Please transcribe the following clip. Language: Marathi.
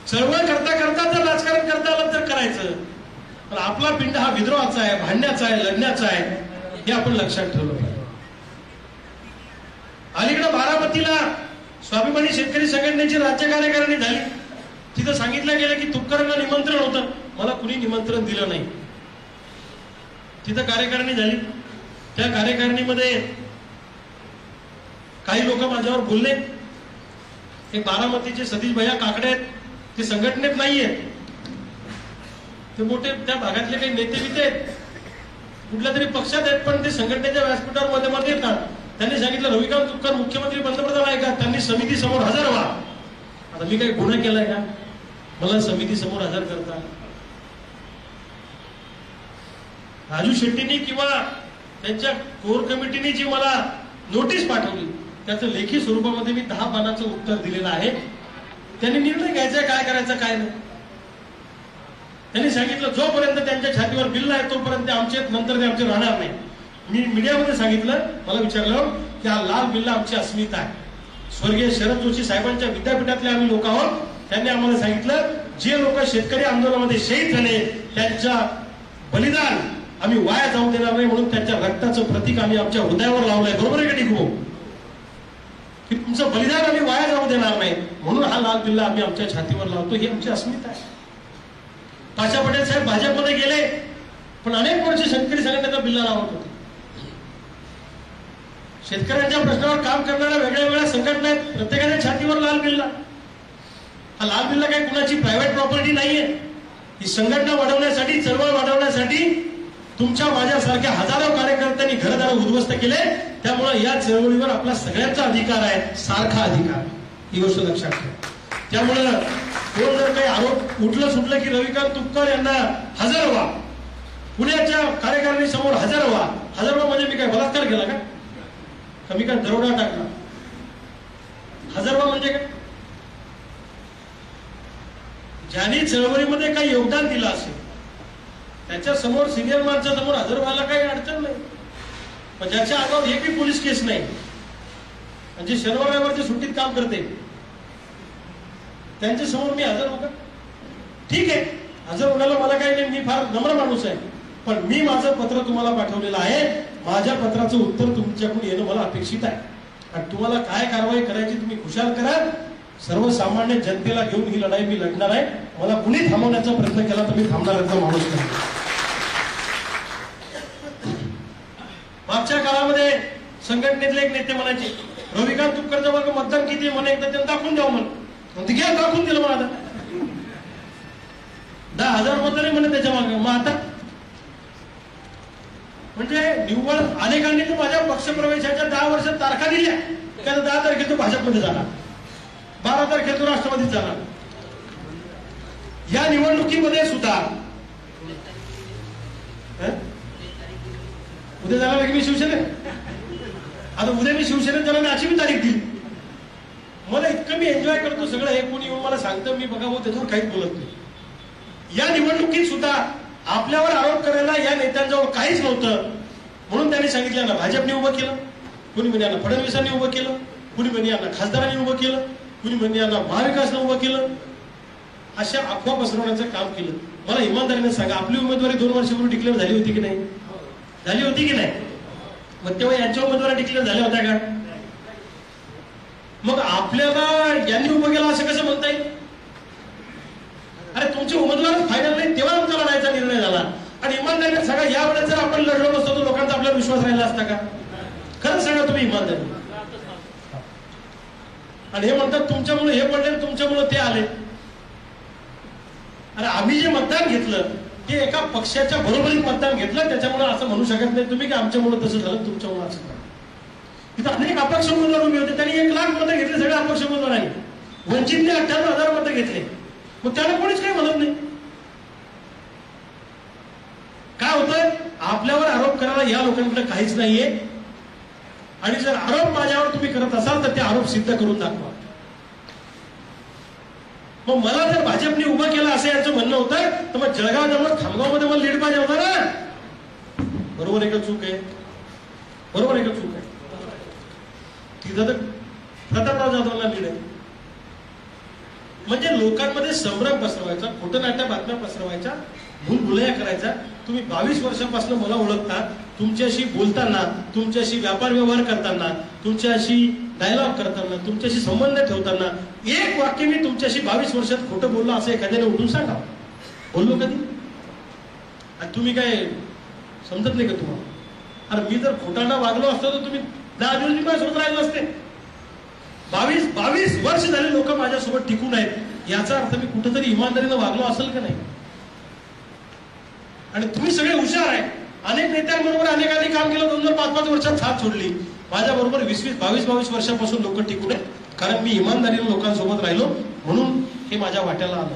चळवळ करता करता जर राजकारण करता आलं तर करायचं, पण आपला पिंड हा विद्रोहाचा आहे, भांडण्याचा आहे, लढण्याचा आहे, हे आपण लक्षात ठेवलं पाहिजे. अलीकडे बारामतीला स्वाभिमानी शेतकरी संघटनेची राज्य कार्यकारिणी झाली. तिथं सांगितलं गेलं की तुपकरांना निमंत्रण होतं, मला कुणी निमंत्रण दिलं नाही. तिथं कार्यकारिणी झाली. त्या कार्यकारिणीमध्ये काही लोक माझ्यावर बोलले. हे बारामतीचे सतीश भैया काकडे आहेत, ते संघटनेत नाहीये, ते मोठे त्या भागातले काही नेते बिते आहेत, कुठल्या तरी पक्षात आहेत, पण ते संघटनेच्या व्यासपीठावर मध्ये मध्ये येतात. त्यांनी सांगितलं रविकांत तुपकर मुख्यमंत्री पंतप्रधान आहे का, त्यांनी समिती समोर हजर व्हा. आता मी काही गुन्हा केलाय का, मला समिती समोर हजर करता? राजू शेट्टींनी किंवा त्यांच्या कोर कमिटीने जी मला नोटीस पाठवली त्याचं लेखी स्वरूपामध्ये मी 10 पानाचं उत्तर दिलेलं आहे. त्यांनी निर्णय घ्यायचा काय करायचं काय नाही. त्यांनी सांगितलं जोपर्यंत त्यांच्या छातीवर बिल आहे तोपर्यंत आमचे, नंतर ते आमचे राहणार नाही. मी मीडियामध्ये सांगितलं, मला विचारलं की हा लाल बिल्ला आमची अस्मिता आहे. स्वर्गीय शरद जोशी साहेबांच्या विद्यापीठातले आम्ही लोक आहोत. त्यांनी आम्हाला सांगितलं जे लोक शेतकरी आंदोलनामध्ये शहीद झाले त्यांच्या बलिदान आम्ही वाया जाऊ देणार नाही, म्हणून त्यांच्या रक्ताचं प्रतीक आम्ही आमच्या हृदयावर लावलंय. बरोबर आहे का टिकू? की तुमचं बलिदान आम्ही वाया जाऊ देणार नाही, म्हणून हा लाल बिल्ला आम्ही आमच्या छातीवर लावतो. ही आमची अस्मिता आहे. पाशा पटेल साहेब भाजपमध्ये गेले, पण अनेक वर्ष शेतकरी संघटनेचा बिल्ला लावत होते. शेतकऱ्यांच्या प्रश्नावर काम करणाऱ्या वेगळ्या वेगळ्या संघटना आहेत, प्रत्येकाच्या छातीवर लाल बिल्ला. हा लाल बिल्ला काही कुणाची प्रायव्हेट प्रॉपर्टी नाहीये. ही संघटना वाढवण्यासाठी, चळवळ वाढवण्यासाठी तुमच्या माझ्यासारख्या हजारो कार्यकर्त्यांनी घरदार उद्ध्वस्त केले. त्यामुळे या चळवळीवर आपला सगळ्यांचा अधिकार आहे, सारखा अधिकार. ही गोष्ट लक्षात ठेवा. त्यामुळे कोण जर काही आरोप उठलं सुटलं की रविकांत तुपकर यांना हजर व्हा, पुण्याच्या कार्यकारिणी समोर हजर व्हा. हजर व्हा म्हणजे मी काय बलात्कार केला का, कमी काय दरोडा टाकला? हजर व्हा म्हणजे काय? ज्यांनी चळवळीमध्ये काही योगदान दिलं असेल त्याच्या समोर, सिनियर माणसासमोर हजर व्हायला काही अडचण नाही. पण ज्याच्या आगावर एकही पोलीस केस नाही, म्हणजे शनिवार रविवारच्या सुट्टीत काम करते, त्यांच्या समोर मी हजर होऊ का? ठीक आहे, हजर होण्याला मला काही नाही, मी फार नम्र माणूस आहे. पण मी माझं पत्र तुम्हाला पाठवलेलं आहे, माझ्या पत्राचं उत्तर तुमच्याकडून येणं मला अपेक्षित आहे. आणि तुम्हाला काय कारवाई करायची तुम्ही खुशाल करा. सर्वसामान्य जनतेला घेऊन ही लढाई मी लढणार आहे. मला कुणी थांबवण्याचा प्रयत्न केला तर मी थांबणाऱ्याचा माणूस नाही. मागच्या काळामध्ये संघटनेतले एक नेते म्हणायचे रविकांत तुपकरच्या वर्ग मतदान किती म्हणे, एकदा त्यांना दाखवून द्यावं म्हणे. घ्या, दाखवून दिलं मला. 10,000 मतदान म्हणे त्याच्या मागे. मग आता म्हणजे निव्वळ अनेकांनी तर माझ्या पक्षप्रवेशाच्या 10 वर्षात तारखा दिल्या. त्याला 10 तारखेला तो भाजपमध्ये जाणार, 12 तारखेला तो राष्ट्रवादीत जाणार. या निवडणुकीमध्ये सुद्धा उद्या जाणार की मी शिवसेनेत. आता उद्या मी शिवसेनेत जाणार, अशी मी तारीख दिली. मला इतकं मी एन्जॉय करतो सगळं. हे कोणी येऊन मला सांगतं मी बघा भाऊ त्याच्यावर काहीच बोलत नाही. या निवडणुकीत सुद्धा आपल्यावर आरोप करायला या नेत्यांजवळ काहीच नव्हतं, म्हणून त्यांनी सांगितलं ना भाजपने उभं केलं, कुणी म्हणे यांना फडणवीसांनी उभं केलं, कुणी म्हणे यांना खासदारांनी उभं केलं, कुणी म्हणे यांना महाविकासनं उभं केलं. अशा अफवा पसरवण्याचं काम केलं. मला इमानदारीने सांगा, आपली उमेदवारी 2 वर्षापूर्वी डिक्लेअर झाली होती की नाही? झाली होती की नाही? मग तेव्हा यांच्या उमेदवारी डिक्लेअर झाल्या होत्या का? मग आपल्याला यांनी उभं केलं असं कसं म्हणता येईल? अरे तुमचे उमेदवारच फायनल नाही तेव्हा आमचा लढायचा निर्णय झाला. आणि इमानदारीने सांगा, यावेळेस जर आपण लढलो नसतो तर लोकांचा आपल्याला विश्वास राहिला असता का? खरंच सांगा तुम्ही इमानदारी. आणि हे म्हणतात तुमच्यामुळे हे पडले, तुमच्यामुळे ते आले. अरे आम्ही जे मतदान घेतलं ते एका पक्षाच्या बरोबरीत मतदान घेतलं, त्याच्यामुळे असं म्हणू शकत नाही तुम्ही की आमच्यामुळे तसं झालं, तुमच्यामुळे असं झालं. तिथं अनेक अपक्ष उमेदवार उभे होते, त्यांनी 1 लाख मतं घेतले सगळे अपक्ष उमेदवारांनी. वंचितने 58,000 मतं घेतले. मग त्याला कोणीच काही म्हणत नाही. काय होतं, आपल्यावर आरोप करायला या लोकांकडे काहीच नाहीये. आणि जर आरोप माझ्यावर तुम्ही करत असाल तर ते आरोप सिद्ध करून दाखवा. मग मला जर भाजपने उभं केलं असं यांचं म्हणणं होतं, तर मग जळगाव जवळ खामगावमध्ये मला लीड पाहिजे होता ना. बरोबर आहे का चूक आहे? बरोबर आहे का चूक आहे? तिथं तर प्रतापराव जाधवांना लीड आहे. म्हणजे लोकांमध्ये संभ्रम पसरवायचा, खोटनाट्या बातम्या पसरवायच्या, भूलभुलैया करायचा. तुम्ही 22 वर्षापासून मला ओळखता. तुमच्याशी बोलताना, तुमच्याशी व्यापार व्यवहार करताना, तुमच्याशी डायलॉग करताना, तुमच्याशी संबंध ठेवताना एक वाक्य मी तुमच्याशी 22 वर्षात खोटं बोललो असं एखाद्याने उठून सांगा. बोललो कधी? आणि तुम्ही काय समजत नाही का तुम्हाला? अरे मी जर खोटांना वागलो असतो तर तुम्ही 10 दिवस माझ्यासोबत राहिले नसते. 22 वर्ष झाले लोक माझ्यासोबत टिकून आहेत. याचा अर्थ मी कुठेतरी इमानदारीनं वागलो असेल का नाही? आणि तुम्ही सगळे हुशार आहे. अनेक नेत्यांबरोबर अनेकांनी काम केलं, 2-5 वर्षात साथ सोडली. माझ्या बरोबर 22 वर्षापासून लोक टिकून आहेत, कारण मी इमानदारीनं लोकांसोबत राहिलो, म्हणून हे माझ्या वाट्याला आलं.